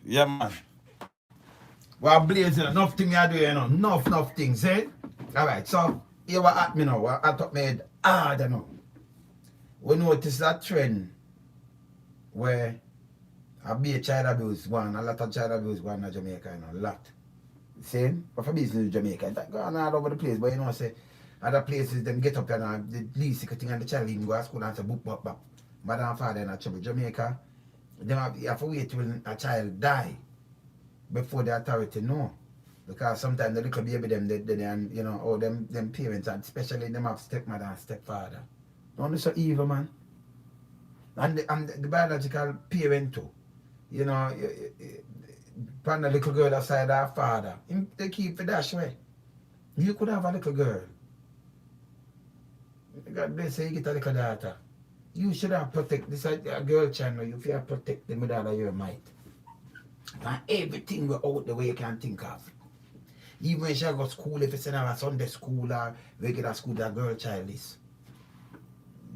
Yeah, man. Well, blazing, enough thing I do, you know. Enough things, eh? Alright, so, here what at me now, what I thought me, I don't know. We notice that trend where a be a child abuse one, a lot of child abuse one in Jamaica, you know, a lot. Same, but for business in Jamaica, that go on all over the place, but you know, say, other places, them get up and the least thing and the child even go to school and say, book, back. Mother and father in trouble. Jamaica, them have to wait till a child die before the authority know. Because sometimes the little baby them, you know, oh, them parents, and especially them have stepmother and stepfather. Don't so evil, man. And the biological parent too. You know, upon the little girl aside her father, they keep it that way. You could have a little girl. God bless you, you get a little daughter. You should have protect this a girl child. You have protect them with all of your might. And everything will out the way you can think of. Even when she go to school, if it's in a Sunday school or regular school, that girl child is.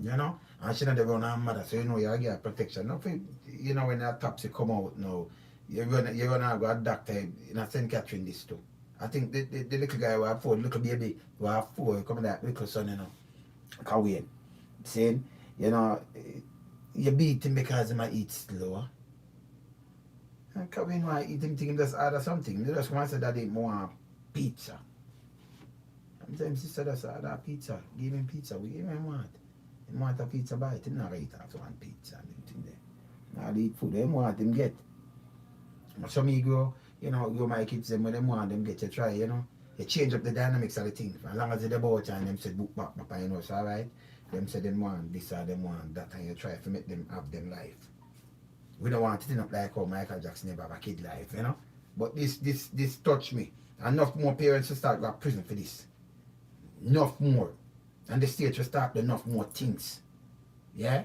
You know? And she not run her mother, so you know you get protection. Nothing, you know, when the autopsy come out now, you're gonna go a doctor in St. Catherine this too. I think the little guy who have 4, the little baby who have 4, coming that little son, you know. Can't wait. Saying, you know, you beat him because he might eat slow. And Kevin might eat him thinking just order something. They just want to say that he want pizza. Sometimes sister just order pizza. Give him pizza. We give him want. He want a pizza bite. He not right after one pizza and everything there. Now they eat food. They want him get. Some me go, you know, go my kids them when they want them get to try, you know. You change up the dynamics of the thing. As long as they're about and them say book back, you know, so alright. Them say them want this or them want that, and you try to make them have them life. We don't want it up like how Michael Jackson never have a kid life, you know. But this touched me. Enough more parents to start going to prison for this. Enough more. And the state will start enough more things. Yeah?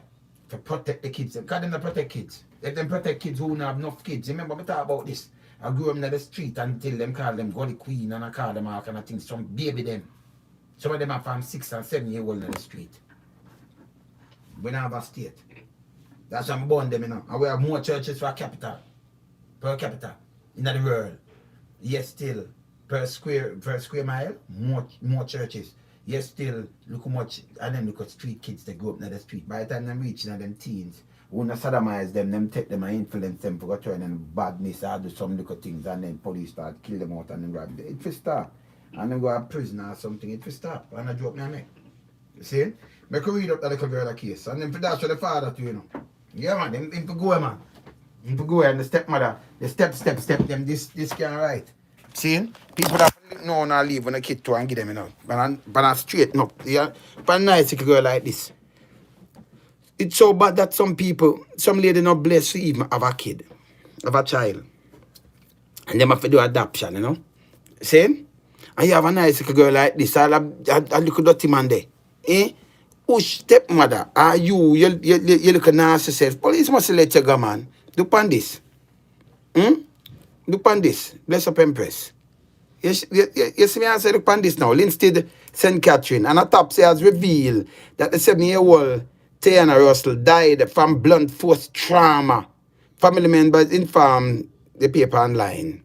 To protect the kids. Because them not protect kids. If them protect kids who don't have enough kids. Remember we talk about this. I grew up in the street until them call them Gully Queen and I call them all kind of things. Some baby them. Some of them are from 6 and 7 years old in the street. We don't have a state. That's why I'm born them, you know. And we have more churches per capita in the world. Yes, still per square mile, more churches. Yes, still look how much, and then look at street kids that grow up in the street. By the time them reach them teens, we not sodomize them take them and influence them for turn and badness or do some little things, and then police start kill them out and then grab them. It will start. And then go to prison or something, it will start. And I joke now, me. You see? I could read up that little girl case. And then for that, for the father too, you know. Yeah, man, him to go, man. Him to go, and the stepmother, the step, them, this can't right. See? People that know now leave when a kid to and give them, you know. But I straighten up. Yeah? But a nice little girl like this. It's so bad that some lady not blessed to even have a kid, have a child. And them have to do adoption, you know. See? And you have a nice little girl like this, a little dirty man there. Eh? Who stepmother are you look a narcissist. Police must let you go, man. Look on this. Look on this. Bless up Empress. You see me, I say look on this now. Linstead, St. Catherine. And autopsy has revealed that the 7-year-old Tianna Russell died from blunt force trauma. Family members informed the paper online.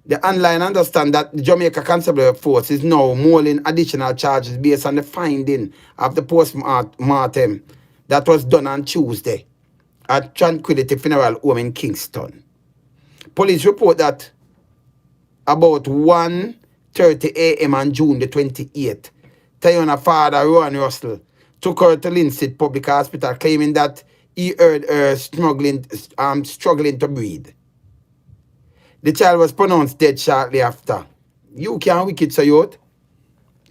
The online understand that the Jamaica Constabulary Force is now mulling additional charges based on the finding of the post-mortem that was done on Tuesday at Tranquillity Funeral Home in Kingston. Police report that about 1:30 a.m. on June the 28th, Tianna's father, Rohan Russell, took her to Linstead Public Hospital, claiming that he heard her struggling to breathe. The child was pronounced dead shortly after. You can't wicked so youth.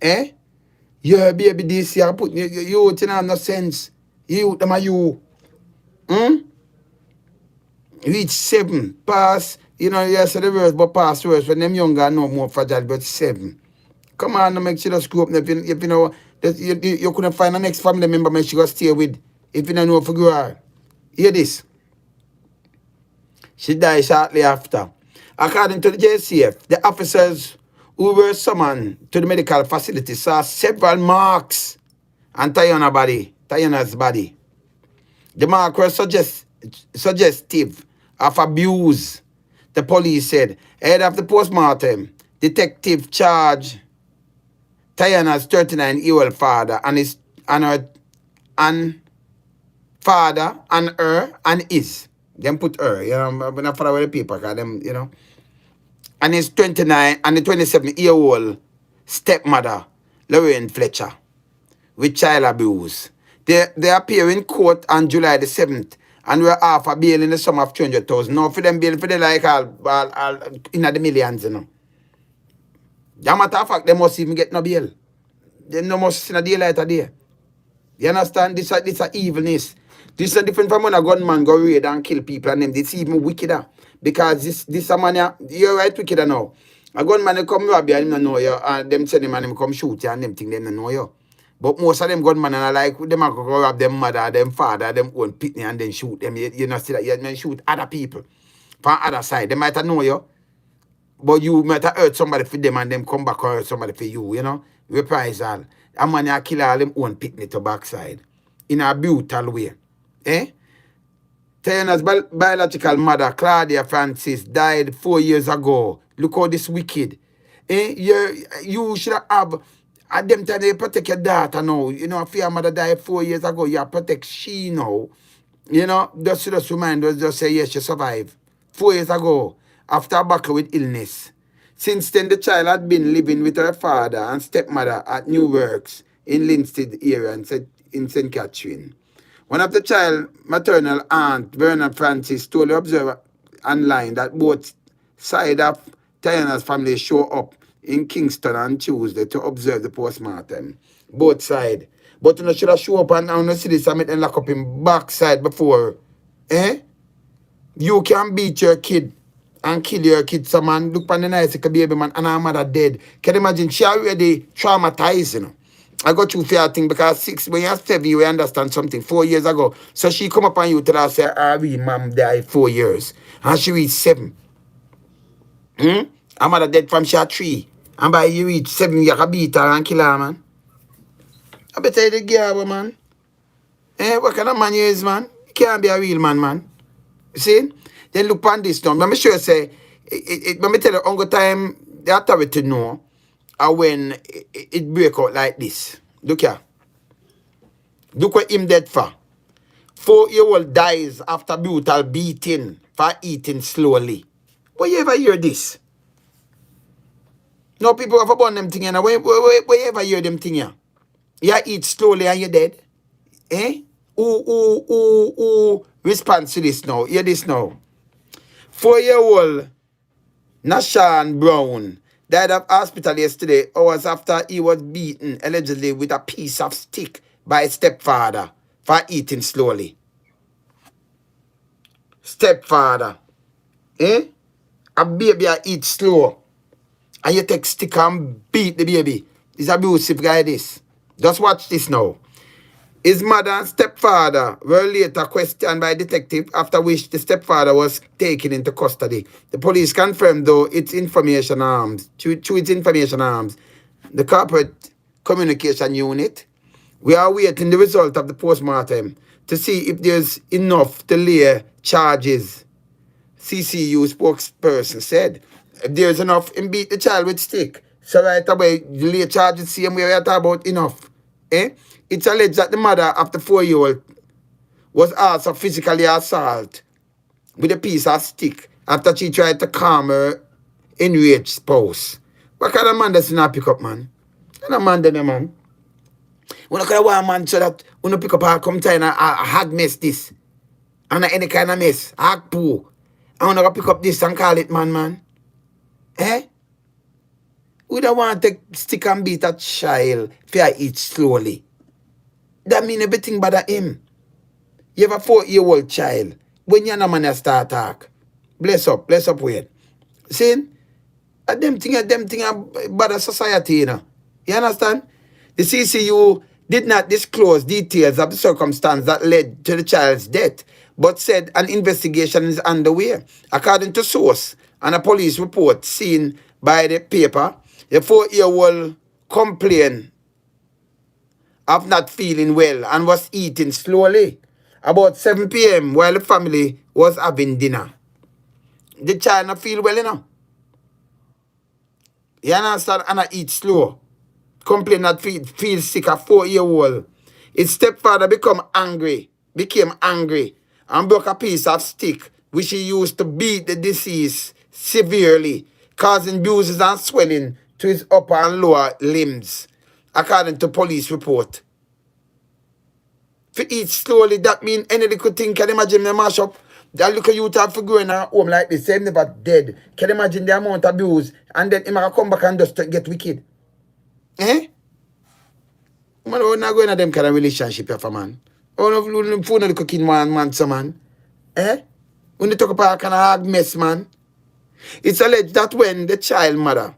Eh? You baby this year put you in have no sense. You them are you. Reach 7. Pass. You know, you say the words, but pass words when them younger no more fragile, but 7. Come on, no make sure screw up. If you know you couldn't find a next family member man she go stay with. If you don't know for girl. Hear this. She died shortly after. According to the JCF, the officers who were summoned to the medical facility saw several marks on Tianna's body. The marks were suggestive of abuse. The police said. Ahead of the postmortem, detective charged Tianna's 39-year-old father and his and father and her and his. Them put her, I'm not follow the paper, because them, and his 29 and the 27-year-old stepmother, Lorraine Fletcher, with child abuse. They appear in court on July the 7th and were offered bail in the sum of 200,000. Now for them bail for the like all in the millions, That matter of fact, they must even get no bail. They no must see a daylight a day. You understand? This a evilness. This is different from when a gunman go raid and kill people and them. This even wickeder. Because this a man, you're right wickeder now. A gunman they come rob you and them no know you. And them send him and them come shoot you and them think them no know you. But most of them gunmen are like, them a go rob them mother, them father, them own pitney and then shoot them. You know, see that? You may shoot other people. From other side. They might know you. But you might have hurt somebody for them and them come back or hurt somebody for you, Reprisal. A man a kill all them own pitney to backside. In a brutal way. Tianna's biological mother, Claudia Francis, died 4 years ago. Look how this wicked. You should have... At them time, you protect your daughter now. If your mother died 4 years ago, you protect she now. Just remind us, just say, yes, she survived. 4 years ago, after a battle with illness. Since then, the child had been living with her father and stepmother at New Works in Linstead area in St. Catherine. One of the child's maternal aunt, Vernon Francis, told the Observer online that both sides of Tianna's family show up in Kingston on Tuesday to observe the postmortem. Both sides. But you should have show up and see this and make them lock up in backside before. You can beat your kid and kill your kid. Some man look on the nice baby man and her mother dead. Can you imagine? She already traumatized, I got you for a thing because when you're 7, you understand something 4 years ago. So she come up on you tell her, say, we mom died 4 years. And she reached 7. Her mother dead from she 3. And by you reach 7, you can beat her and kill her, man. I better you the girl, man. What kind of man you is, man? You can't be a real man, man. You see? Then look on this now. Let me sure say, let me tell you, on time the authority know when it break out like this. Look here. Look what him dead for. 4-year-old dies after brutal beating for eating slowly. Where you ever hear this? No people have born them thing here. Where you ever hear them thing here? You eat slowly and you're dead. Who responds to this now? Hear this now. 4-year-old Nashan Brown died of hospital yesterday, hours after he was beaten, allegedly with a piece of stick by his stepfather for eating slowly. Stepfather. A baby eat slow. And you take stick and beat the baby. It's abusive guy this. Just watch this now. His mother and stepfather were later questioned by a detective, after which the stepfather was taken into custody. The police confirmed, though, its information arms. Through its information arms, the corporate communication unit, we are awaiting the result of the postmortem to see if there's enough to lay charges, CCU spokesperson said. If there's enough, and beat the child with stick. So right away, the lay charges, same way we are talking about enough. It's alleged that the mother of the 4-year-old was also physically assaulted with a piece of stick after she tried to calm her enraged spouse. What kind of man does not pick up, man? What kind of man then, man? When I call one man so that when you pick up a come time and a hag mess this. And any kind of mess, hag poo. And when I pick up this and call it man. We don't want to take stick and beat a child if you eat slowly. That mean everything but him. You have a 4-year-old child. When you're not man start talk. Bless up wait. See? Them thing bad society, You understand? The CCU did not disclose details of the circumstance that led to the child's death, but said an investigation is underway. According to source and a police report seen by the paper, the 4-year-old complained of not feeling well and was eating slowly about 7 p.m. while the family was having dinner. The child not feel well, you know. You understand? And I eat slow. Complain that feel sick at 4-year-old. His stepfather became angry, and broke a piece of stick which he used to beat the deceased severely, causing bruises and swelling to his upper and lower limbs, according to police report. If you eat slowly, that means any little thing, can you imagine them mash up? That little youth have to go in a home like this, they never dead. Can you imagine the amount of abuse? And then he might come back and just get wicked. Eh? Man, we're not going to them kind of relationship here for man. Oh, no, phone the cooking man, so man. Eh? When they talk about kind of hard mess, man. It's alleged that when the child mother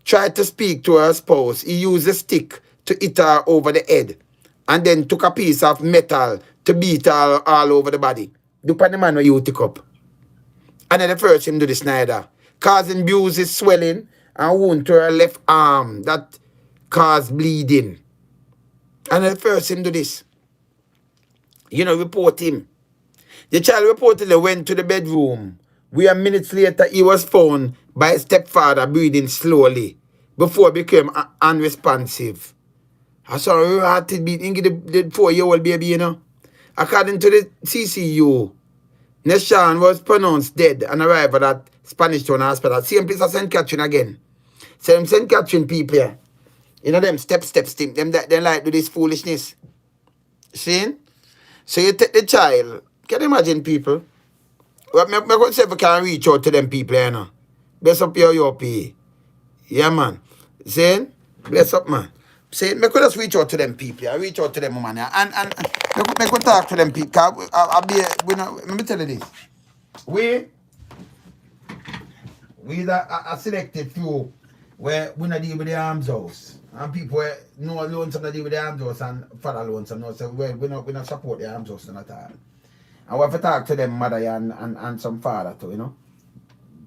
tried to speak to her spouse, he used a stick to hit her over the head and then took a piece of metal to beat her all over the body. The man where you took up. And then the first him do this neither, causing bruises, swelling, and wound to her left arm that caused bleeding. And then the first him do this. Report him. The child reportedly went to the bedroom, where minutes later he was found by his stepfather breathing slowly before he became unresponsive. I saw a hearted beat in the 4-year-old baby, According to the CCU, Neshan was pronounced dead and arrived at Spanish Town Hospital. Same place as St. Catherine again. Same St. Catherine people here. Them step, them that they like do this foolishness. See? So you take the child. Can you imagine people? Well, I could say if I can reach out to them people, Bless up your pay. Yeah, man. See? Bless up, man. See, I could just reach out to them people. I reach out to them, man. And I could talk to them people. Let me tell you this. We a selected few where we not deal with the arms house. And people know alone some deal with the arms house and father alone some know. So we not support the arms house at all. And we have to talk to them mother and some father too,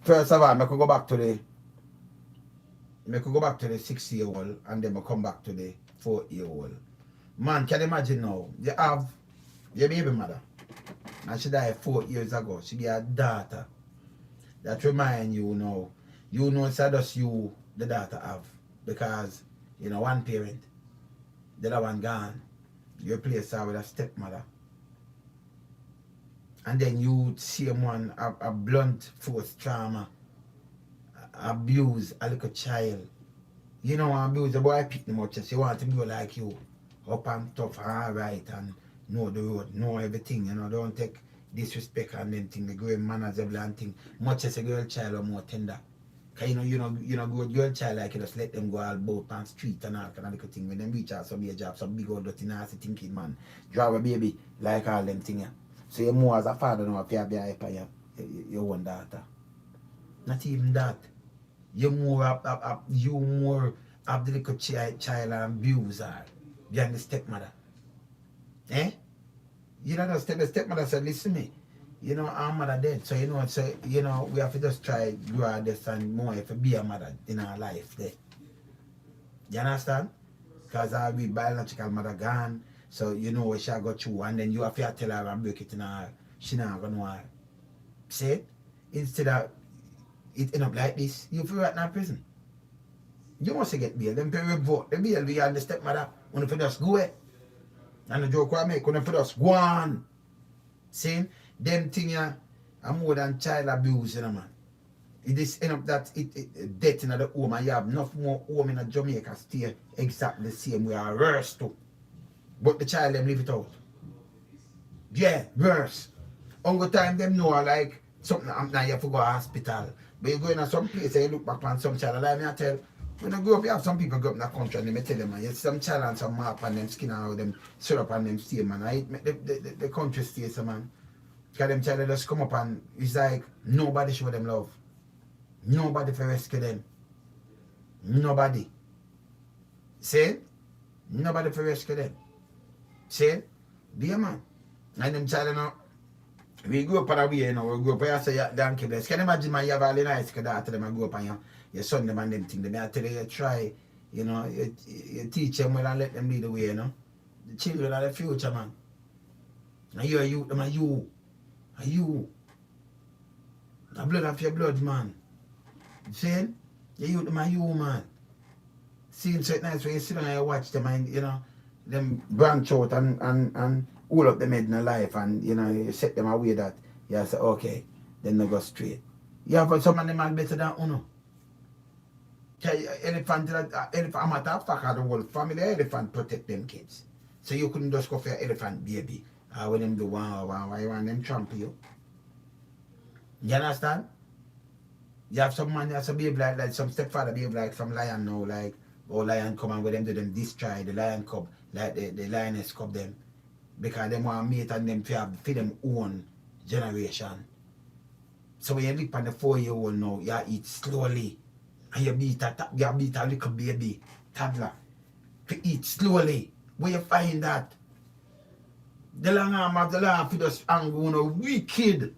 First of all, I could go back to the 6-year-old and then I come back to the 4-year-old. Man, can you imagine now? You have your baby mother. And she died 4 years ago. She be a daughter. That remind you now. It's just you the daughter have. Because, one parent. The other one gone. You replace her with a stepmother. And then you see one a blunt force trauma. Abuse a little child. Abuse the boy pick them up just. You want to be like you. Up and tough and alright and know the road, know everything, don't take disrespect and them thing, the girl manners, everything. Much as a girl child or more tender. Cause good girl child like you just let them go all about on street and all kind of little thing. When them reach out some age job, some big old dirty nasty thinking man. Drive a baby like all them thing. Yeah. So you more as a father now if you have your own daughter. Not even that. You more have the little child and abuse her than the stepmother. Eh? The stepmother said, listen to me. Our mother dead. So we have to just try grow our this and more if be a mother in our life there. You understand? Because our biological mother gone. So what she got through and then you have to tell her and break it in her. She not gonna know her. See? Instead of it end up like this, you feel right now in prison. You must get bail. Them pay revoke. The bail we and the stepmother when you just go away. And the joke I make when you just go on. See? Them thing are more than child abuse, man. It is end up that death in the home and you have enough more home in Jamaica stay exactly the same way or worse too. But the child them leave it out. Yeah, worse. Only time them know like something now you have to go to hospital. But you go in some place and you look back on some child like me I tell. When I grow up, you have some people grow up in the country and they tell them, man, you see some child and some mark on them skin and how them syrup on them stay, man. I make the country stay, so man. Because them child just come up and it's like nobody show them love. Nobody for rescue them. Nobody. See? Nobody for rescue them. See? Be a man. And them child, we grew up on a way, we grew up and say, yeah, donkey bless. Can you imagine, man, you have all the nice kids after them and grow up and your son them and them thing. Them I tell you, try, you teach them well and let them lead the way, The children are the future, man. And you're a youth, them are you. Are you. A blood of your blood, man. See? You youth them are human. Seeing so nice when you sit down and you watch them and you know, them branch out and hold up them head in the life and you know, you set them away that you say, okay, then they go straight. You have some of them are better than Uno. Elephant, a matter of fact, the whole family elephant protect them kids. So you couldn't just go for your elephant baby. When them do why you want them trample you. You understand? You have some man that's a behave like some stepfather behave like some lion now, like or lion come and with them do them destroy the lion cub, like the lioness cub them. Because them want mate and them for them own generation. So when you live on the 4-year-old now, you eat slowly. And you beat a little baby, toddler, to eat slowly. Where you find that? The long arm of the law for just angry, wicked.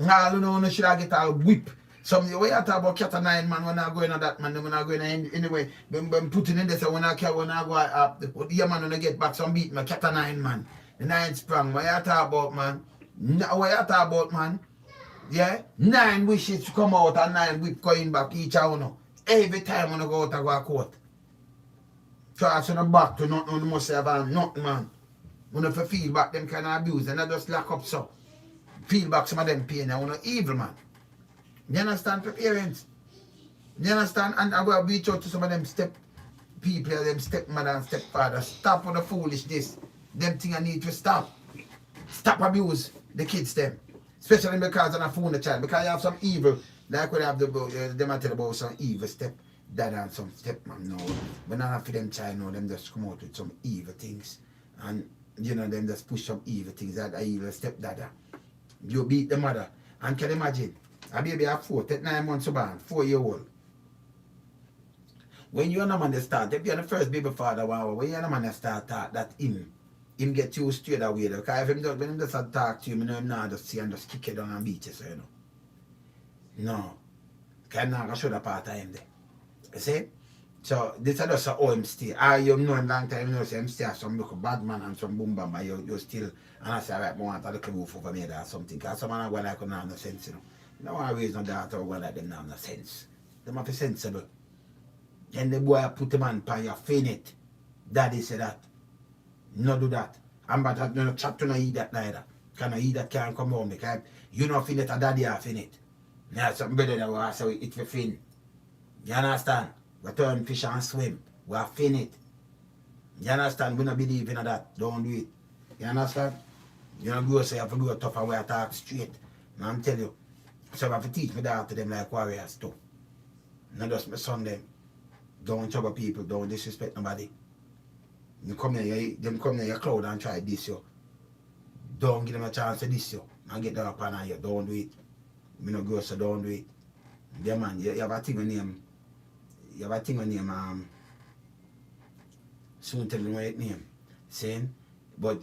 All you know, should I get a whip. Some way you talk about cat and 9 man, when I go in on that man, when I go in anyway, when putting in this, when I go up, the man when I get back, some beat my cat and 9 man. The 9 sprung. What you talk about, man? What you talk about, man? Yeah? 9 wishes to come out and 9 whip going back each one. Every time when I go out, I go to court. Charge on the back to nothing, must have nothing, man. When I feel back them kind of abuse, and I just lock up so. Feel back some of them pain, I want to evil, man. You understand, for parents? You understand? And I will reach out to some of them step people, them stepmother and stepfather. Stop on the foolishness. Them thing I need to stop. Stop abuse the kids them. Especially because I'm a phone the child. Because you have some evil. Like when I have them I tell about some evil step dad and some stepmom now. When I have for them child now, them just come out with some evil things. And you know, them just push some evil things that are evil stepdad. You beat the mother. And can you imagine? A baby have 4, take 9 months to born, 4-year-old. When you're a man that start, if you're the first baby father, when you're a man that start talk, that him get you straight away. Because if him just, when him just talk to you, you know him now just see and just kick it down and beat you, so you know. No. Because I'm not going to show the part of him there. You see? So this is just how him stay. You know him long time, you know him stay as some little bad man and some boom bam, but you still, and I say, right, I want a little roof over me or something. Because some man are going like no sense, you know. You don't want to raise no daughter or like them have no sense. Them have to be sensible. Then the boy put the man on your finite. Daddy said that. No do that. And but no chat to no eat that neither. Can no eat that can't come home because you know finite a daddy are finite. Now something better than what I say it for fin. You understand? We turn fish and swim. We are finite. You understand? We don't believe in that. Don't do it. You understand? You know go say you have to do a tougher way to talk straight. And I'm telling you. So I have to teach my daughter them like warriors too. Not just my son them. Don't trouble people, don't disrespect nobody. You come here, them come here your crowd and try this you. Don't give them a chance to this you. And get them up on you. Don't do it. Me no go so don't do it. Yeah man, you have a thing with name. You have a thing with name soon tell me what it name. Saying? But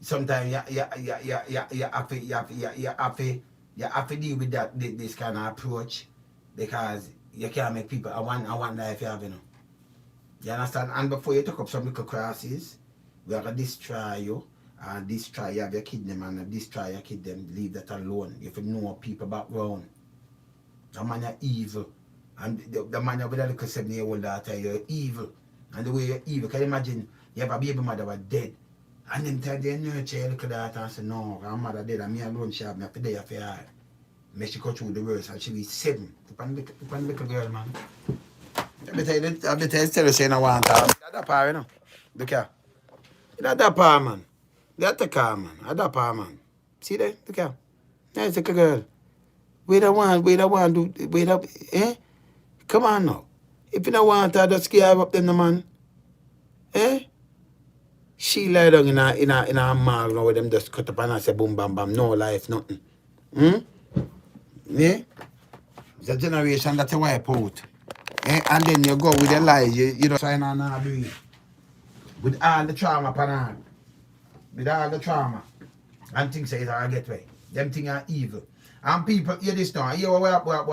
sometimes you have to deal with that this kind of approach because you can't make people I want life you have, you know. You understand? And before you take up some little crosses, we are gonna destroy you and destroy you have your kid them and destroy your kid them, leave that alone. You have to know people background. The man are evil. And the man with a little 7-year-old daughter, you're evil. And the way you're evil, can you imagine you have a baby mother was dead. And then time they nurture your little daughter and say, no, her mother dead and me alone she have me for day for her. Make she go through the worst and she be 7. Upon little girl, man. I better tell you saying I want her. That power, you know. Look here. That power, man. That's the car, man. That power, man. See that? Look here. Nice little girl. We don't want, eh? Come on now. If you don't want her, just scare up then the man. Eh? She lie down in a mall now with them just cut up and I say boom bam bam, no life, nothing. Yeah? It's a generation that's a wipe out. And then you go with the lies, you don't sign on and breathe. With all the trauma upon her. With all the trauma. And things say it's all get way. Them things are evil. And people hear this now. Hear what ball out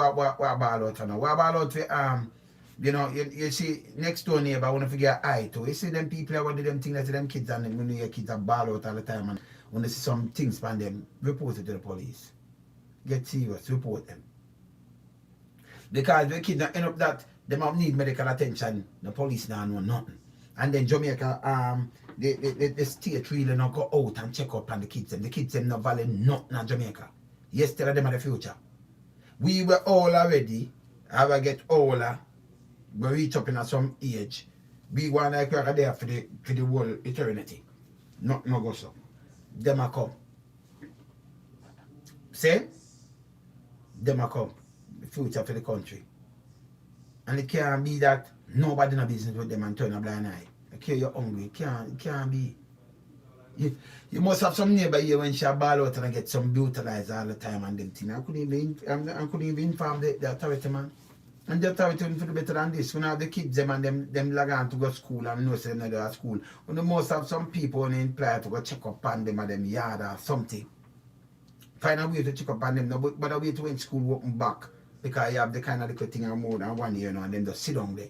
now. What ball out for you know, you see next door neighbor I want to figure eye too. You see them people that want to do them things that them kids and when your kids are ball out all the time and when they see some things from them, report it to the police. get serious, report them. Because the kids end up that them have need medical attention, the police now know nothing. And then Jamaica, the state really not go out and check up on the kids. The kids them not value nothing in Jamaica. Yes, tell them of the future. We were all already, as we get older, we reach up in some age, we want like we're there for the whole eternity. Not no go so. Them a come. Say? Them a come. The future for the country. And it can't be that nobody in a business with them and turn a blind eye. Okay, you're hungry. It can't be. You must have some neighbor here when she ball out and get some brutalized all the time and them thing. I couldn't even inform the authority, man. And the authority wouldn't do better than this. When I have the kids them and them lag on to go to school and know them not go to school. When the most have some people when they imply to go check up on them or them yard or something. Find a way to check up on them, no, but a way to when school open back. Because you have the kind of little thing more than 1 year now and then just sit down there.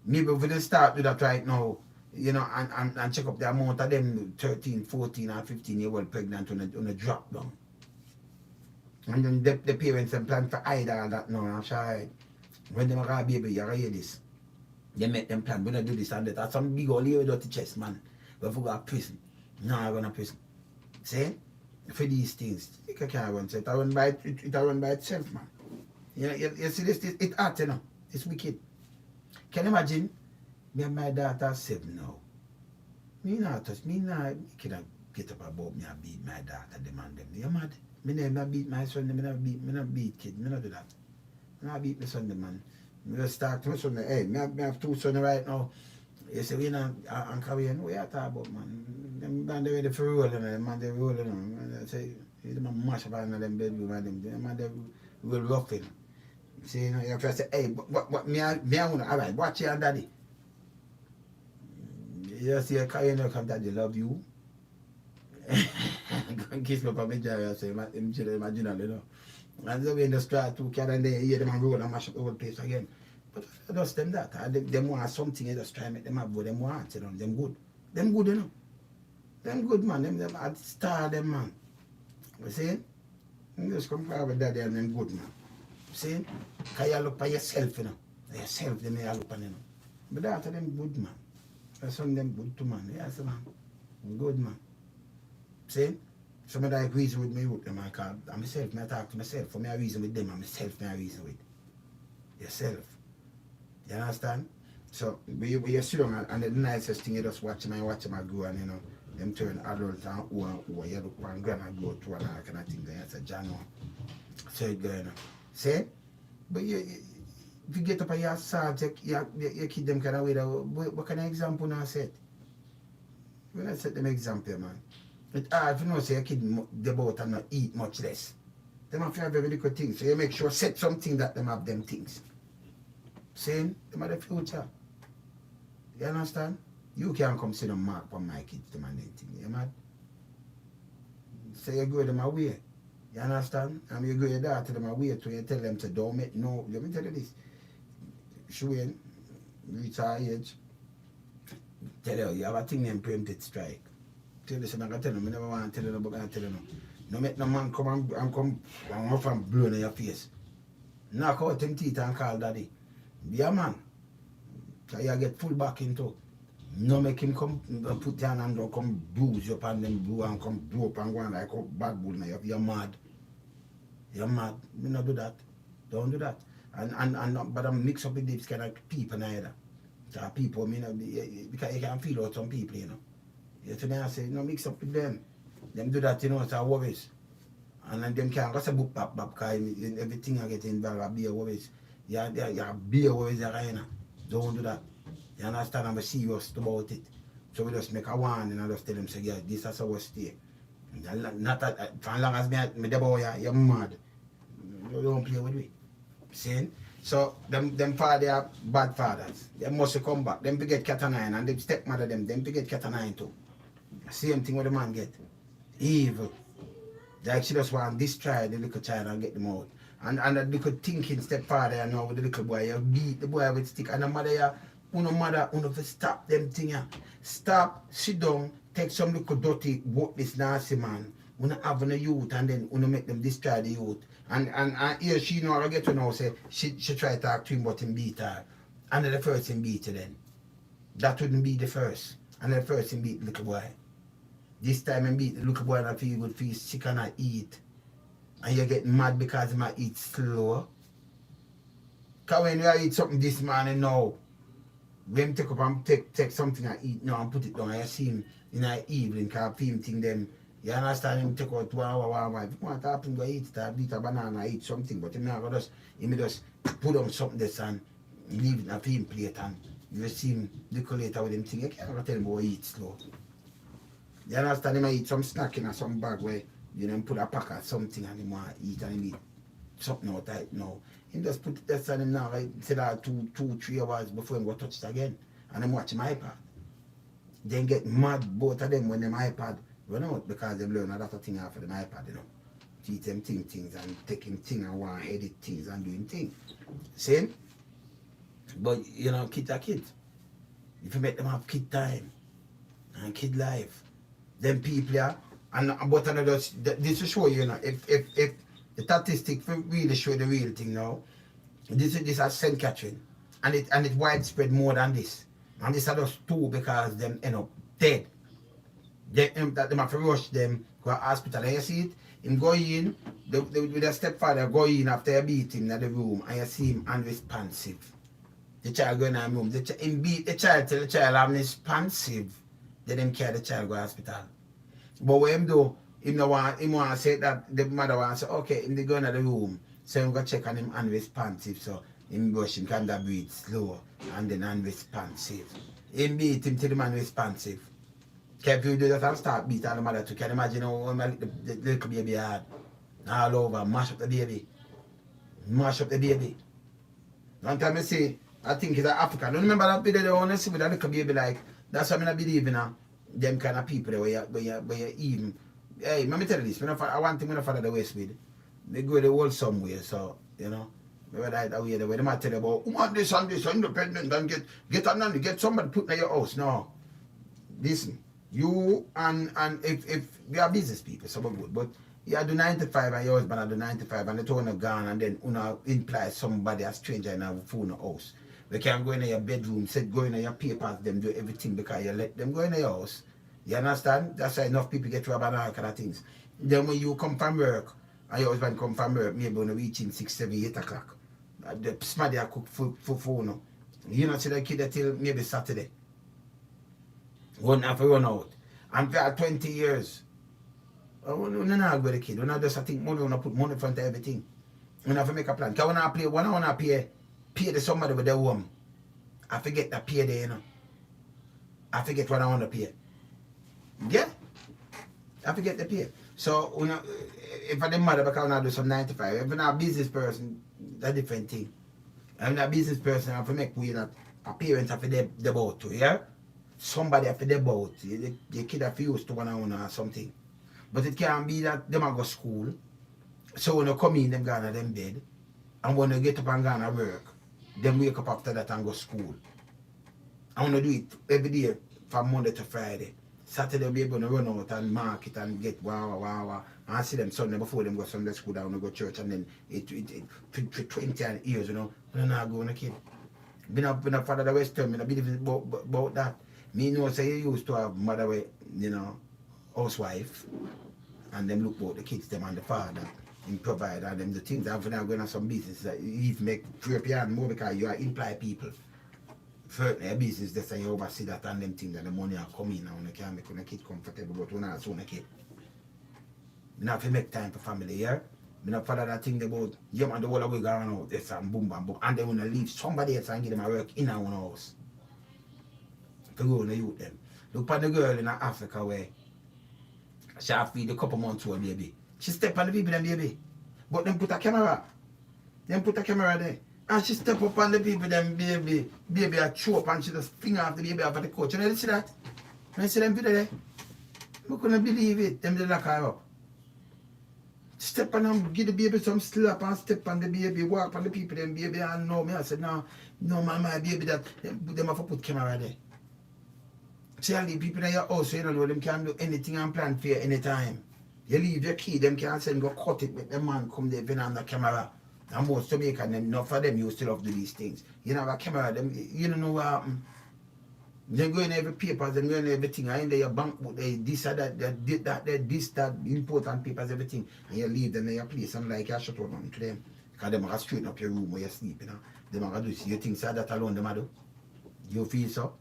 Maybe if we start with that right now, you know, and check up the amount of them 13, 14 and 15-year-old pregnant on a drop down. And then the parents them plan for hide all that now, I'm sure. When they have a baby, you hear this. They make them plan, we're going to do this and that. That's some big old here without the chest, man. But if we go to prison, no, I'm going to prison. See? For these things, you can't run. It run by itself, man. You see this, it's hard, you know. It's wicked. Can you imagine? Me and my daughter 7 now. Me not cannot get up about me and beat my daughter, demand them. You mad? Me never beat my son, me not beat kid, me not do that. Me not beat my son, man. Me just start my son, hey, me have 2 sons right now. You say, we not, and Korean, what you talk about, man? Them man, they ready for rolling, them man, they rolling on. I say, you man mash up on them bedroom, and them man, they will rough it. See, you know, you have to say, hey, what me all right, watch your daddy. You see a Korean come daddy love you. And kiss me from my jar, I say, imagine, you know. And so we in the street, 2 kids, and they hear them and roll and mash up the whole place again. But I just them that. Them want something, you just try to make them have what them want, you know. Them good. Them good, you know. Them good, man. Them I'd star them, man. You see? You just come forward daddy and them good, man. See? Because you look for yourself, you know. Yourself, them you look on, you know. But after them good, man. That's some them good too, man. Yes, man. Good, man. See? Somebody that agrees with me with them, I call I'm myself, I talk to myself. For me, I reason with them, I'm myself, I reason with yourself. You understand? So, you sit down and the nicest thing you just watch them grow and, you know, them turn adult and who you look and grandma grow to and all kind of thing. That's a January. So it going on. See? But if you get up and you assault you kid them kind of way, what kind of example now set? When I set them example, man. It's hard if you know say a kid they both and not eat much less. They have to have very little things. So you make sure set something that them have them things. Saying them are the future. You understand? You can't come see them mark on my kids them and them thing. You mad? So you go them away. You understand? And you go your daughter them away to you tell them to don't make no. Let me tell you this. Showing reach her age. Tell her you have a thing named preempted strike. Tell you I'm gonna tell them, I never want to tell them, but I'm tell them. No make no man come and off and blow in your face. Knock out them teeth and call daddy. Be a man. So you get full back into. No make him come put your hand and come bruise you up and them blow and come blow up and go on like a bad bull now. You're mad. You're mad. You not do that. Don't do that. And but I'm mix up with these kind of people neither. So people because you can feel out some people, you know. You have to say, no mix up with them. Them do that, you know, so worries. And then them can't go say book back because everything I get involved are beer worries. Yeah, beer worries are you know. Don't do that. You understand? I'm serious about it. So we just make a warning and just tell them say, yeah, this is our stay. Not that for as long as me the boy, you're mad. You don't play with me. See? So them father are bad fathers. They must come back. Them get cat and nine and them stepmother them get cat and nine too. Same thing what the man get. Evil. Like she just want to destroy the little child and get them out. And the little thinking stepfather you know with the little boy, you beat the boy with stick and the mother you mother to stop them thing. Stop, sit down, take some little dirty worthless nasty man When having a youth and then when make them destroy the youth. And here she know I get to know say she try to talk to him but him beat her. And then the first him beat her then. That wouldn't be the first. And then the first him beat the little boy. This time him beat the little boy and feel good, feel sick and not eat. And you get mad because he might eat slow. Because when you eat something this morning now, when take up and take something and eat now and put it down, you see him in the evening because him think them, you understand him take out 1 hour. If you want to happen, go eat it, eat a banana, eat something, but he may just put on something this and leave it in a film plate and you see him little later with him thing, you can't tell him about eat slow. You understand him eat some snack in some bag where you know put a pack of something and him want to eat and him eat something out right now. He just put it on him now, right? Say that 2-3 hours before he go touch it again. And I'm watching my iPad. Then get mad both of them when them iPad run out because they learn a lot of things off of them iPad, you know. Teach them things and taking things and want to edit things and doing things. Same? But you know, kids are kids. If you make them have kid time and kid life, them people are and but another this will show you know if the statistics really show the real thing now. This is St. Catherine, and it widespread more than this. And this are just 2 because them end up dead. They that them have to rush them to a hospital. And you see it, him go in, with a stepfather go in after a beat him in the room, and you see him unresponsive. The child go in the room, him beat the child till the child unresponsive. Then him carry the child go to hospital. But what him do, him want to say that the mother wants to say, okay, him they go in the room, so him go check on him unresponsive, so him brush him kind of breathe slow and then unresponsive. Him beat him till him unresponsive. If you do that and start beat on the mother too, can you imagine how the little baby hard? All over, mash up the baby. Mash up the baby. One time I say, I think it's Africa. Don't remember that video they want to see with a little baby like, that's what I believe in them kind of people where you even, hey, let me tell you this, I want to follow the West with. They go the world somewhere, so, you know. They might tell you about, want this and this, independent, and get a nanny, get somebody put in your house. No. Listen, you and if we are business people, some are good, but you do 95 and your husband do 95 and the two are gone and then you imply somebody, a stranger in a phone house. They can go in your bedroom, go in your papers, them do everything because you let them go in your house. You understand? That's why enough people get robbed and all kind of things. Then when you come from work, and your husband come from work, maybe when you reach in 6, 7, 8 o'clock. The somebody cook for phone. You know, see the kid until maybe Saturday. Won't have to run out. And for 20 years, we're not with the kid. We're not just think money, we're put money in front of everything. We have to make a plan. Because when I want to pay the somebody with the home, I forget to pay there, you know. I forget what I want to pay. Yeah? I forget to pay. So, you know, if I'm the mother, because I do some 95, if I'm a business person, that's a different thing. If I'm a business person, I have to make way that a parent have to the boat too, yeah? Somebody have to the boat. The kid have to use to one or something. But it can't be that them go to school. So when you come in, them go to them bed. And when you get up and go to work, them wake up after that and go to school. I want to do it every day from Monday to Friday. Saturday will be able to run out and market and get wow. And I see them Sunday before them go Sunday school down and go to church and then for 20 years, you know, when I'm not going to kid. Been a father the West Term, I believe about that. Me know say you used to have mother with, you know, housewife and them look about the kids them and the father and provide and them the things. And for now going on some business that you make free and more because you are imply people. For a business that's you oversee that and them things that the money are coming and you can make when a kid comfortable but when not soon a kid. You have to make time for family, yeah? You not follow that thing about you and the whole way going out this and boom and they wanna leave somebody else and give them a work in our own house. To go and youth them. Look at the girl in Africa where she have feed a couple months old baby. She step on the people and baby. But them put a camera. Them put a camera there. And she step up on the people, them baby a chew up and she just finger off the baby off of the couch. You know, you see that? You see them video there? I couldn't believe it. Them did lock her up. Step on them, give the baby some slap and step on the baby, walk on the people, them baby and know me. I said, no, my baby that them have to put camera there. See all the people in your house, you don't know them can do anything and plan for you anytime. You leave your key, them can't send go cut it, make the man come there, then on the camera. And most Jamaican, them, enough of them used to love to do these things. You know, a camera, them, you don't know what happened. They go in every papers, they go in everything, and in there your bank book, they this or that, this, that, important papers, everything. And you leave them in your place, and like you shut up nothing to them. Because them are going to straighten up your room where you sleep, you know. Them are going to do, you think so that alone, them are do? You feel so?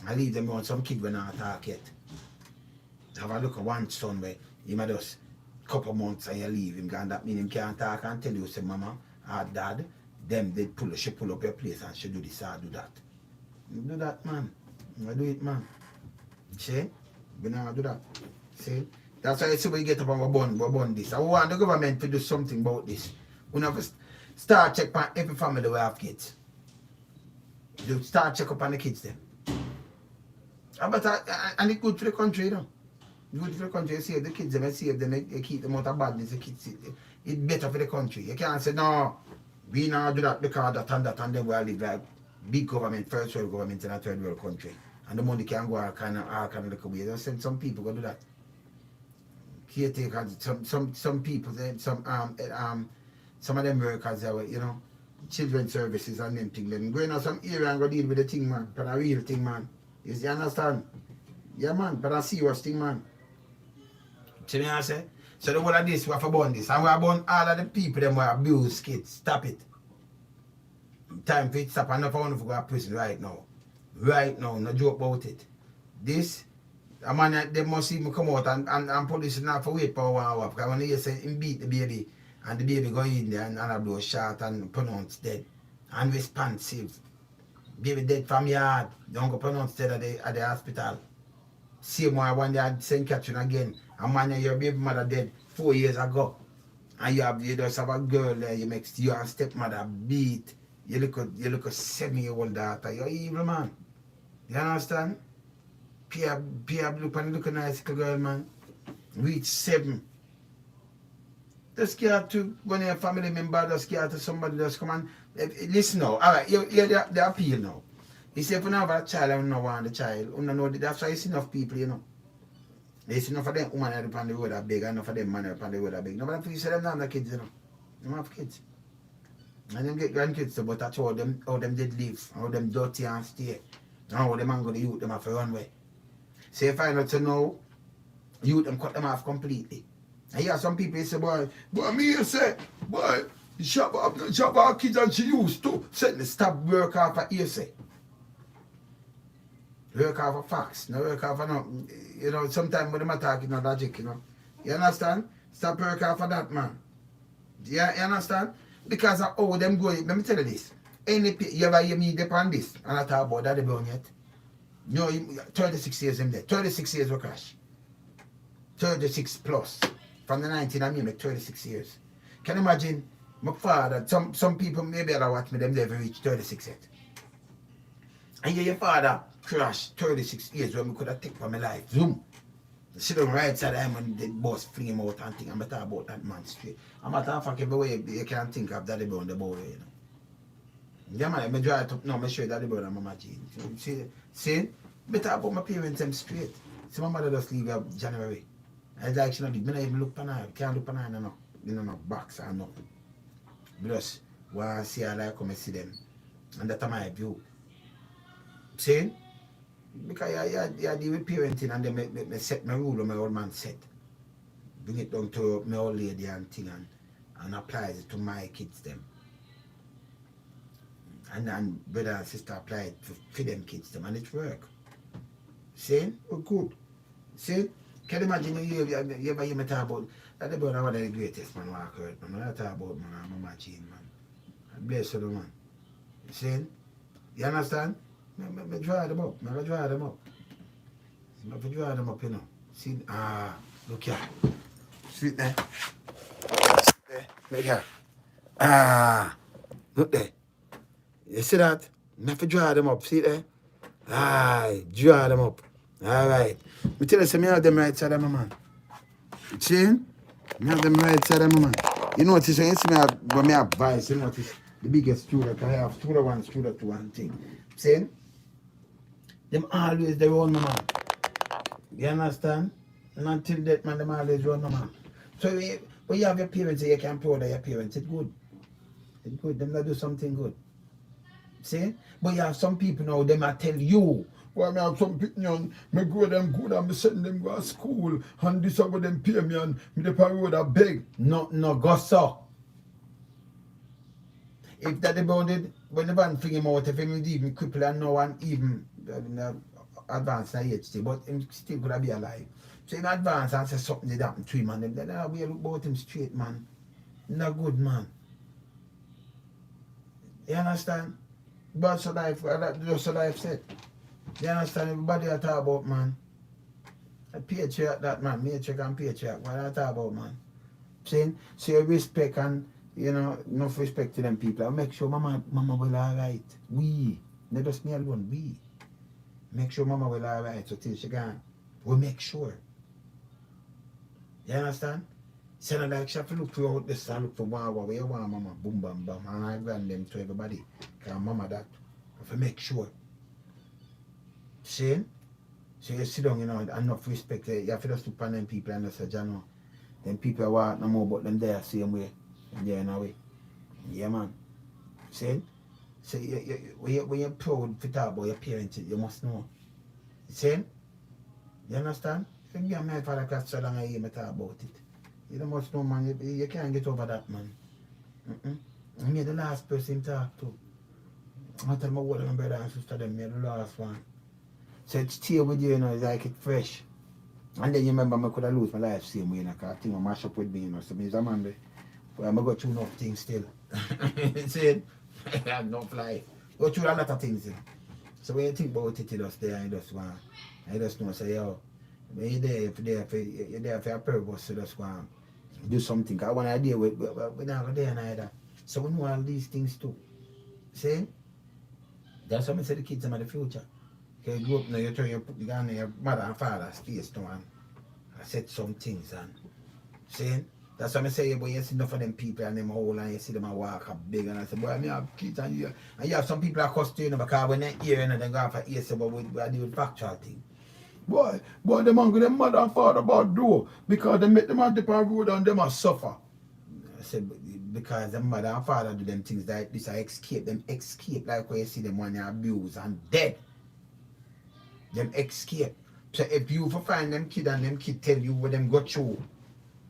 I leave them on some kid when I talk yet. Have a look at one son where he might just couple months and you leave him, and that means him can't talk and tell you, say, mama or dad, them they she pull up your place and she do this or do that. You do that, man. You do it, man. See? We not do that. See? That's why you see when you get up and we burn this. I want the government to do something about this. We have to start check on every family we have kids. You start check up on the kids then. But and it's good for the country, you know. Good for the country, you save the kids, you save them, you keep them out of badness, it's better for the country. You can't say, no, we now do that because that and then we live like big government, first world government in a third world country. And the money can go all kind of look away. Just send some people go do that. Caretakers, some people, some of them workers, you know, children's services and them things. Them going on some area and go deal with the thing, man, but a real thing, man. You understand? Yeah, man, but a serious thing, man. See me I say? So the whole of this, we have to burn this. And we have burn all of the people them who abuse kids. Stop it. Time for it stop. Enough of one to go to prison right now. Right now, no joke about it. This, a man, they must even come out and police not for wait for 1 hour. Because when they say him beat the baby, and the baby go in there and have those shot and pronounced dead. Unresponsive. Baby dead from your heart. Don't go pronounced dead at the hospital. Same one they had St. Catherine again. A man, your baby mother dead 4 years ago. And you just have a girl there, you make your stepmother beat. You look a 7-year-old daughter. You're evil, man. You understand? Pia look and look a nice little girl, man. Reach 7. Just scared to when your family member just scared to somebody just come and listen now. Alright, you hear the appeal now. You say if you don't have a child and you don't want the child, you know that's why you see enough people, you know. You see enough of them women on the road are big, and enough of them men on the road are big. Nobody please say them not have kids, you know. They don't have kids. And them get grandkids too, but that's how them did live, how them dirty and stay. And how them man go to youth them have to run away. So you find out to know, youth them cut them off completely. And you have some people say, boy, me you say, boy, shop our kids and she used to. Certainly stop work off of hearsay. Work off of facts, no work off of no, you know, sometimes when them attack, no logic, you know. You understand? Stop work off of that, man. You understand? Because of how them go, let me tell you this. You ever hear me depend this, and I talk about that brown yet? No, 36 years in there. 36 years we crash. 36 plus. From the 19 I mean like 36 years. Can you imagine my father, some people maybe I watch me, them never reach 36 yet. And your father crashed 36 years when we could have taken for my life. Zoom. Sit on right side of him and the boss fling him out and think. I'm talking about that man straight. I'm not talking about every way you can think of Daddy Brown the boy, you know. Yeah, man, I drive up now, I show you Daddy Brown and Mama Jean. See? Better about my parents them straight. See, my mother just leave her January. I like she not leave. I don't even look for her. Can't look for her no. You know, no box or nothing. Because when I see her, I come and see them. And that's my view. See? Because I deal with parenting and they me set my rule on my old man set. Bring it down to my old lady and thing and applies it to my kids them. And brother and sister apply it for them kids them and it work. See? Oh, good. See? Can you imagine you ever hear me talk about that brother one of the greatest man who I heard, man. I talk about man and Mama Jean, man. Bless you, man. See? You understand? I draw them up. I draw them up. I draw them up, you know. See? Look here. See there? There. Look here. Look there. You see that? I have to draw them up. See there? Draw them up. Alright. Me tell you, so me have them right side of my man. See? Me have them right side of my man. You notice when you see me when me have vice, you notice the biggest student I have, student 1, student 2 and thing. See? Them always they own my man. You understand? And until that, man, them always run, no, man. So when you have your parents, you can proud of your parents, it's good. It's good, them that do something good. See? But you have some people now, them I tell you, well, I have some people, young, me grow them good and me send them go to school, and this over them pay me, and me the road I beg. No, go so. If that about it, when the van figure him out, if him even cripple and no one even advanced in age, but him still could be alive. So in advance and say something did happen to him, and them then we look about him straight, man. Not good, man. You understand? But so life, just so life said. You understand? Everybody I talk about, man. A patriarch, that man, matriarch and patriarch. What I talk about, man. Saying, so you respect and, you know, enough respect to them people. I make sure mama will alright. We, not just me alone, we. Make sure mama will alright, so till she gone. We make sure. You understand? So not like she have to look throughout this and look for where you want mama, boom bam bam, and I grant them to everybody. Because mama that. If I make sure. See? So you sit down, you know, enough respect. You have to just look on them people and say, you know, them people are walk no more but them there same way. Yeah, in a way. Yeah, man. See? So when you're proud to talk about your parents, you must know. See? You understand? If you my father can't so long I hear me talk about it. You must know, man. You can't get over that, man. I'm the last person to talk to. I tell my older brother and sister them, you're the last one. So it stay with you, you know, it's like it's fresh. And then you remember I could have lose my life same way, you know, because I think I mash up with me, you know. So means I'm on the, well, I'm going to go through enough things still. See? I have enough life. Go through a lot of things. So when you think about it, you just there and you just want, I just know, say, yo, when you're there for a purpose, you just want to do something. Because one idea, we're not going there neither. So we know all these things too. See? That's what I say the kids are the future. Okay, you grow up now, you try to put your mother and father's face now and I said some things and see? That's what I say, boy, you see enough of them people and them whole and you see them walk up big and I say, boy, I have kids and you have some people that cuss to you know, because when they hear and they go off and hear say, but we deal with factual thing. Boy, them man with them mother and father about do because they make them on the road and them must suffer. I said, because them mother and father do them things like this, I escape like where you see them when they abuse and dead. Them escape. So if you find them kid and them kid tell you what them go through,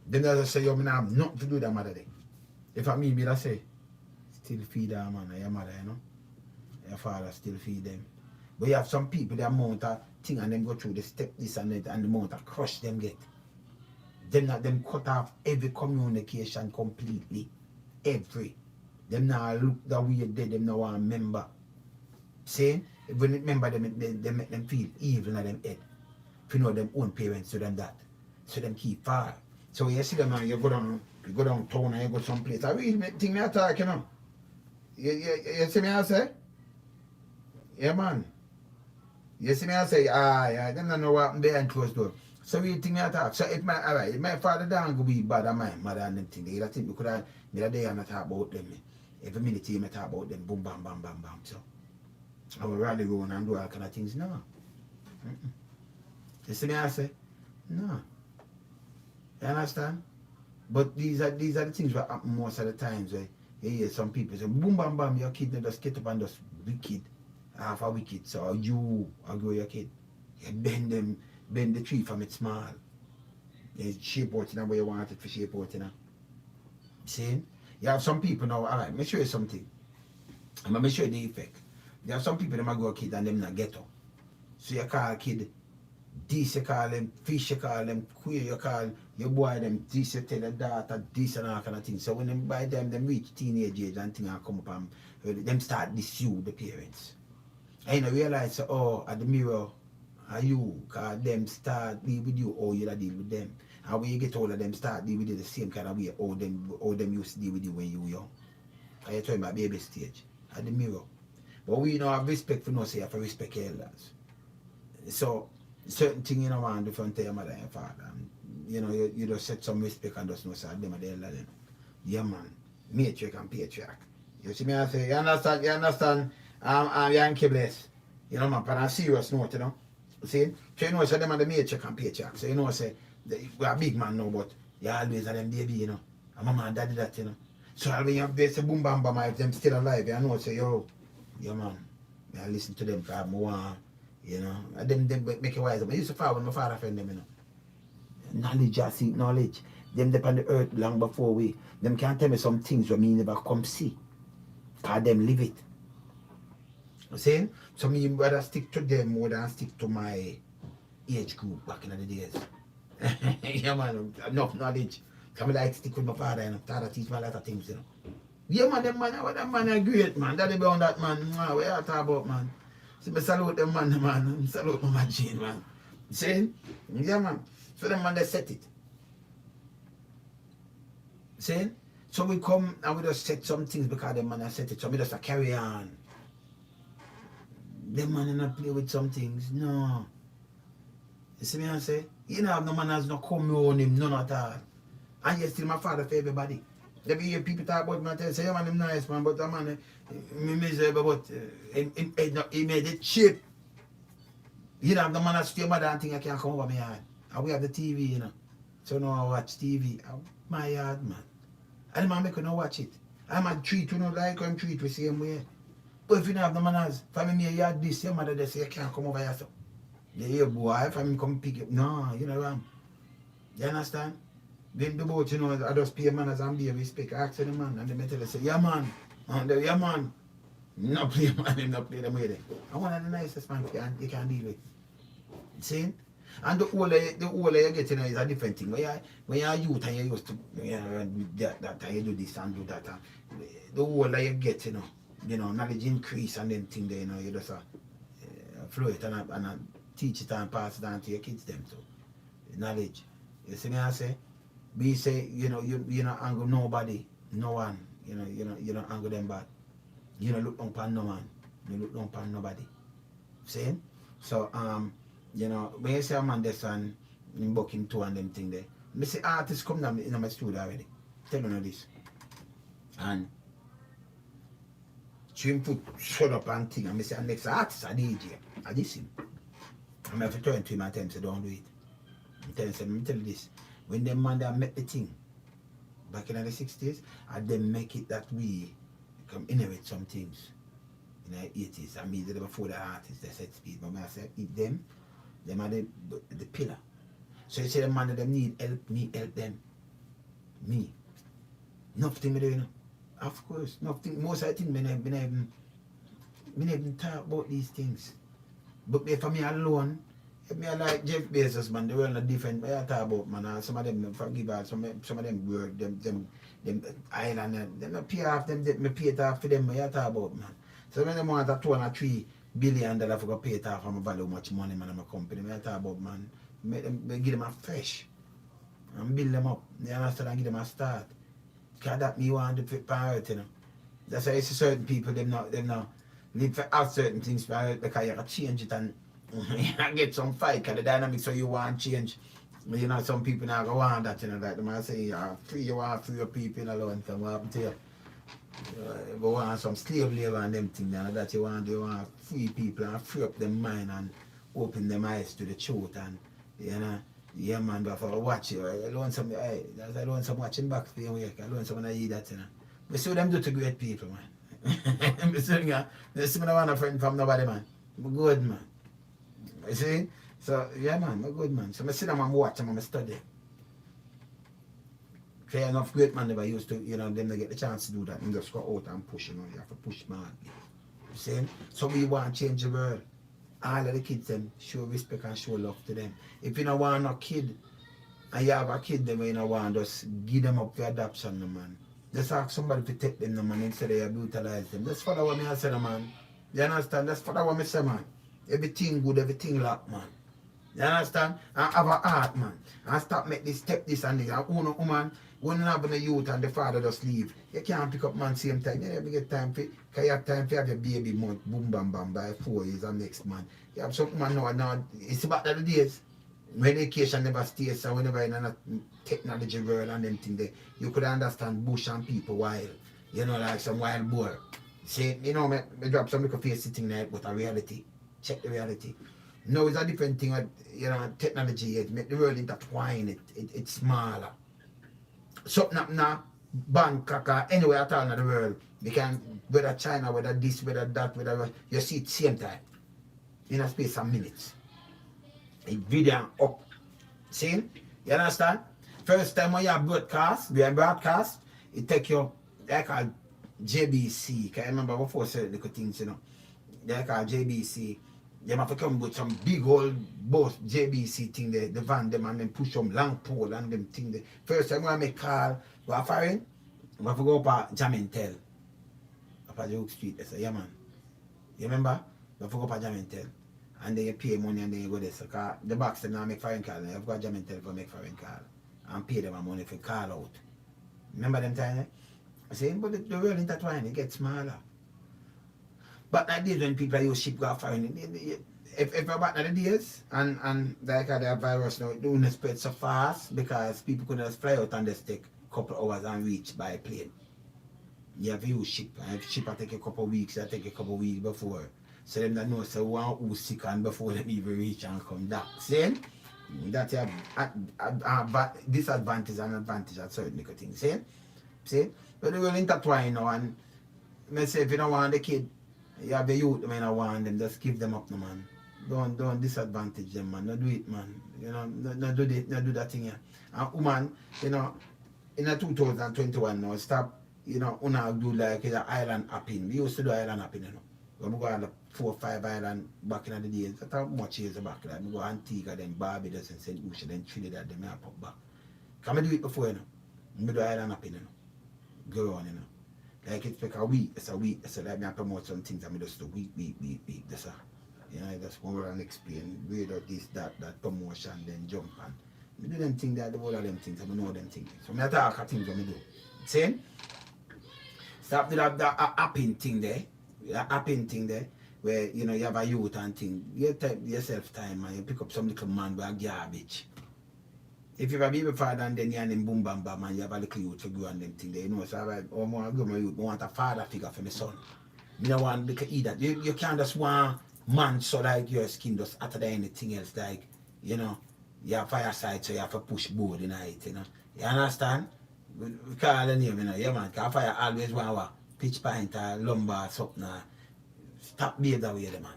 then they say, yo, I have nothing to do with that mother day. If I me I say, still feed that man, your mother, you know. Your father still feed them. But you have some people, the amount of thing and them go through, they step this and that, and the amount of crush them get. Them cut off every communication completely. Every. Them now look the way they them now want remember. See? When they remember them, they make them feel evil in them head. If you know them own parents to them that. So them keep far. So you see them and you go down town and you go someplace. I really think me attack, you know. You see me I say? Yeah, man. You see me I say, yeah, them don't know what happened behind closed door. So we think me attack. So if my father down go be bad and my mother and them thing, they think we could have me a day and talk about them. Every minute you talk about them, boom, bam, bam, bam, bam. So I will rally go and do all kind of things. No. You see me I say? No. You understand? But these are the things that happen most of the times where you hear some people say, boom, bam, bam, your kid just get up and just wicked. Half a wicked. So you grow your kid. You bend the tree from its small. You shape out in the way you want it to shape out in. See? You have some people now, alright, let me show you something. I'm going to show you the effect. There are some people that might go a kid and them not get up. So you call a kid this, you call them fish, you call them queer, you call your boy them this, you tell the daughter this and all kind of things. So when them by them reach teenage age and things come up and them start dispute the parents. And you realize, oh, at the mirror, are you, because them start deal with you or you deal with them. And when you get older, them start deal with you the same kind of way or them used to deal with you when you were young. And you tell me about baby stage, at the mirror. But we don't have respect for no say, you have to respect elders. So, certain things you don't want to do from your mother and your father. And, you know, you just set some respect and just know say them are the elder them. Yeah, man. Matriarch and patriarch. You see me I say, you understand? Yankee bless. You know, man, but on a serious note, you know. See? So you know, so them are the matriarch and patriarch. So you know, say, We are big man now, but you always have them baby, you know. And mama and daddy that, you know. So when you have say boom bam bam, if them still alive, you know, say, yo, man, I listen to them because I want, you know. And them make it wise. I used to follow when my father friend them, you know. Knowledge, I seek knowledge. Them dep on the earth long before we. Them can't tell me some things where me never come see. Because them live it. You see? So me rather stick to them more than stick to my age group back in the days. Yeah man, enough knowledge. Because I like stick with my father, you know. Father teach me a lot of things, you know. Yeah man, them man are great, man. Daddy be on that man. What you talk about, man? So me salute them man, man. Salute my machine, man. See? Yeah man. So them man they set it. See? So we come and we just set some things because them man set it. So we just carry on. Them man not play with some things. No. You see me I say? You know have no man has no come on him, none at all. And yet still my father for everybody. There be hear people talk about me and say, yeah man, him nice man, but that man, me miserable, but he made it cheap. You know have the man that stay mother and think I can't come over my yard. And we have the TV, you know. So now I watch TV. My yard, man. And the man make you not watch it. I'm a treat, you know, like I'm treat the same way. But if you don't have the manners, if me a yard this, your mother they say you can't come over here. So. You hear boy, if I come pick it, no, you know what you understand? Then the boat, you know, I just pay manners and be respect. I ask the man and they tell you, say, yeah man, and they, yeah man. No play man, him not play them way there. And one of the nicest man you can deal with. See? And the older you get, you know, is a different thing. When you're a youth and you used to that you do this and do that. The older you get, you know, knowledge increase and then thing there, you know, you just flow it and teach it and pass it on to your kids them. So knowledge. You see me I say? We say, you know, you not angle nobody, no one, you don't angle them bad. You don't look down upon no man. You look down upon nobody. See? So you know, when you say a man this and in booking two and them thing there, I say artists come down in my studio already. Tell me this. And Trim put shut up and thing and I say next artist a DJ. I listen. I'm have to turn to him and tell him say don't do it. I tell you this. When them man that make the thing back in the 60s, and them make it that we come inherit some things in the 80s. And me before the artists they set speed. But I say them are the pillar. So you say the man that them need help, me help them. Me. Nothing me do, you know. Of course, nothing. Most of the things me never even talk about these things. But if me alone, if me like Jeff Bezos, man, the world are different. I talk about, man, some of them forgive us, some of them work, them island, them pay off them, me pay it off for them, I talk about, man. So when them want a $203 billion for go pay it off from value much money, man, in my company, I talk about, man, me give them a fresh and build them up. You understand? And give them a start. Because that me want to fit priority, you know. That's why you see certain people, them not live for out certain things because you can change it and you get some fight because the dynamics so you want change. You know, some people now go on that, you know, like the man say, you want free your people alone, so what happened to you? You go on some slave labor and them things, and that you want free people and free up their mind and open them eyes to the truth and, you know, yeah man, but for watch you, I learn some watching back for your work, I learn some of that, you know. We see them do to great people, man. I see me no want a friend from nobody, man. I'm good, man. You see? So, yeah, man, I'm good, man. So I sit down and watch them and I study. Fair enough, great man never used to, you know, them they get the chance to do that and just go out and push, you know, you have to push man. You see? So we want to change the world. All of the kids, them, show respect and show love to them. If you don't want no kid, and you have a kid, them, you don't want, just give them up for adoption, no, man. Just ask somebody to take them, no, man, instead of you brutalize them. That's for what I say, no, man. You understand? That's for what I say, man. Everything good, everything lock, man. You understand? And have a heart, man. And stop make this, take this and this. And one woman, when you have a youth and the father just leave, you can't pick up man same time. You never get time for, because you have time for have your baby month, boom, bam, bam, by 4 years and next man. You have some man now, it's about the days. When education never stays, so whenever in a technology world and them thing there, you could understand bush and people wild. You know, like some wild boar. Say, you know, me drop some little face sitting there, but a reality. Check the reality. Now it's a different thing with, technology. It make the world intertwine. It's smaller. Something up now, Bangkok or anywhere at all in the world. You can, whether China, whether this, whether that, whether you see it same time. In a space of minutes. A video up. See? You understand? First time when you have broadcast, it take you, they call JBC. Can you remember before certain little things, They call JBC. They have to come with some big old boss JBC thing there, the van them and then push some long pole and them thing there. First time when I make call, go a foreign, we have to go up a Jamaica. Up a Joke Street. They say, yeah man. You remember? We have to go up a Jamaica. And then you pay money and then you go there. So the box them now make foreign call. You have got Jamaica for make foreign call. And pay them money for call out. Remember them time? I say, but the world intertwined, it gets smaller. But nowadays when people use ship go foreign, if you're back in the days and like the virus now, it don't spread so fast because people could just fly out and just take a couple hours and reach by plane. You have to use ship, and if ship will take a couple of weeks, it'll take a couple of weeks before. So them that know so one who's sick and before them even reach and come back. See? That's a disadvantage and advantage at certain little things. See? But they will intertwine now and I say if you don't want the kid, you have the youth, man, I want them, just give them up, no, man. Don't disadvantage them, man. Don't do it, man. Not do that thing here. And woman, in the 2021 now, stop, una do like island hopping. We used to do island hopping, When we go on the 4 or 5 island back in the days, that's how much years back. Like, we go Antigua, then Barbados, and St. Lucia, then Trinidad, then I pop back. Can we do it before, We do island hopping, Go on, Like it's like a week, so like me I promote some things and I just do week. That's just go and explain, read out this, that promotion, then jump and I do them things, I do all of them things, I know them things. So I talk of things I do. See? Stop with that apping thing there, where you have a youth and thing. You take yourself time and you pick up some little man with a garbage. If you have a baby father and then you and him boom bam bam and you have a little youth to go and them thing there, so I want a father figure for my son. You don't want to eat that. You can't just want man so like your skin just after anything else like, you have fireside so you have to push board in it, You understand? We call the name, yeah man, because fire always want a pitch pint or lumbar something. Stop being that way, man.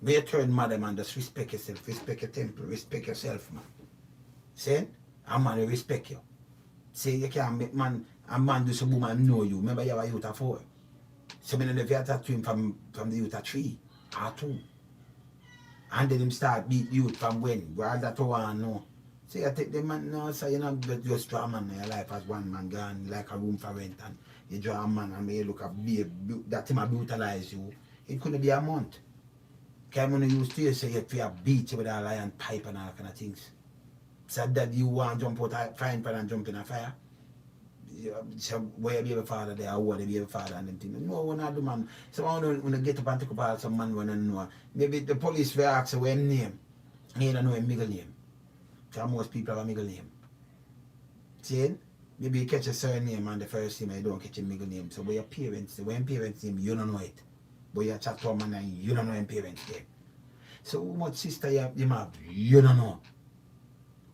Be a turn mother, man, just respect yourself, respect your temple, respect yourself, man. See? And man will respect you. See, you can't make a man do some woman know you. Remember you have a youth of 4. So many of you have to him from the youth of 3 or 2. And then him start beat youth from when? Well, that's what I know. So you take the man now, so just draw a man in your life as one man gone like a room for rent and you draw a man and you look at that him brutalize you. It couldn't be a month. Because when you used to say you have beat you with a lion pipe and all kind of things. So that you want to jump out a frying pan and jump in a fire. So where you be a father there, or what you be a father and them things. No, we're not the man. So when you get up and take up some man when you know. Maybe the police will ask you what his name. You don't know his middle name. Because most people have a middle name. See? Maybe you catch a surname and the first name you don't catch a middle name. So when your parents name, you don't know it. But you chat to a man and you don't know your parents name. So how much sister you have, you don't know.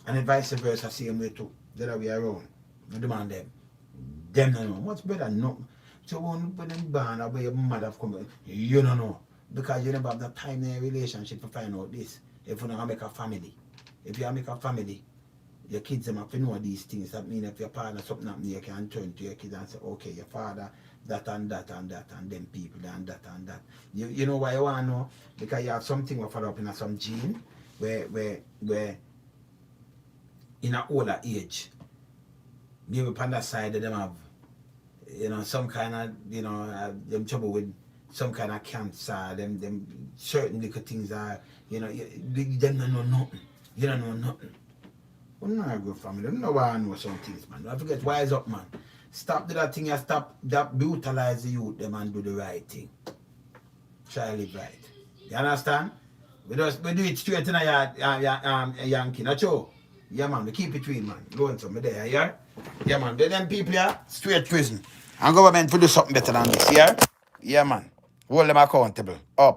And vice versa, same way too. The other way around. You demand them. Them don't know. Much better no. So when them born away your mother have come, you don't know. Because you never have the time in a relationship to find out this. If you don't make a family. If you make a family, your kids have to know these things. That means if your partner something happens, you can turn to your kids and say, okay, your father, that and that and that, and them people, and that and that. You know why you want to know? Because you have something will follow up in some gene where in an older age, maybe on that side of them have, some kind of, them trouble with some kind of cancer, them certain little things are, them don't know nothing. You don't know nothing. Well, not a good family. You know why I know some things, man. Don't forget, wise up, man. Stop do that thing and stop that brutalize the youth, them and do the right thing. Try to live right. You understand? We do it straight in a Yankee, not true? Yeah, man, we keep it real, man. Lonesome, there, yeah? Yeah, man, them people here, straight prison. And government will do something better than this, yeah? Yeah, man. Hold them accountable. Up.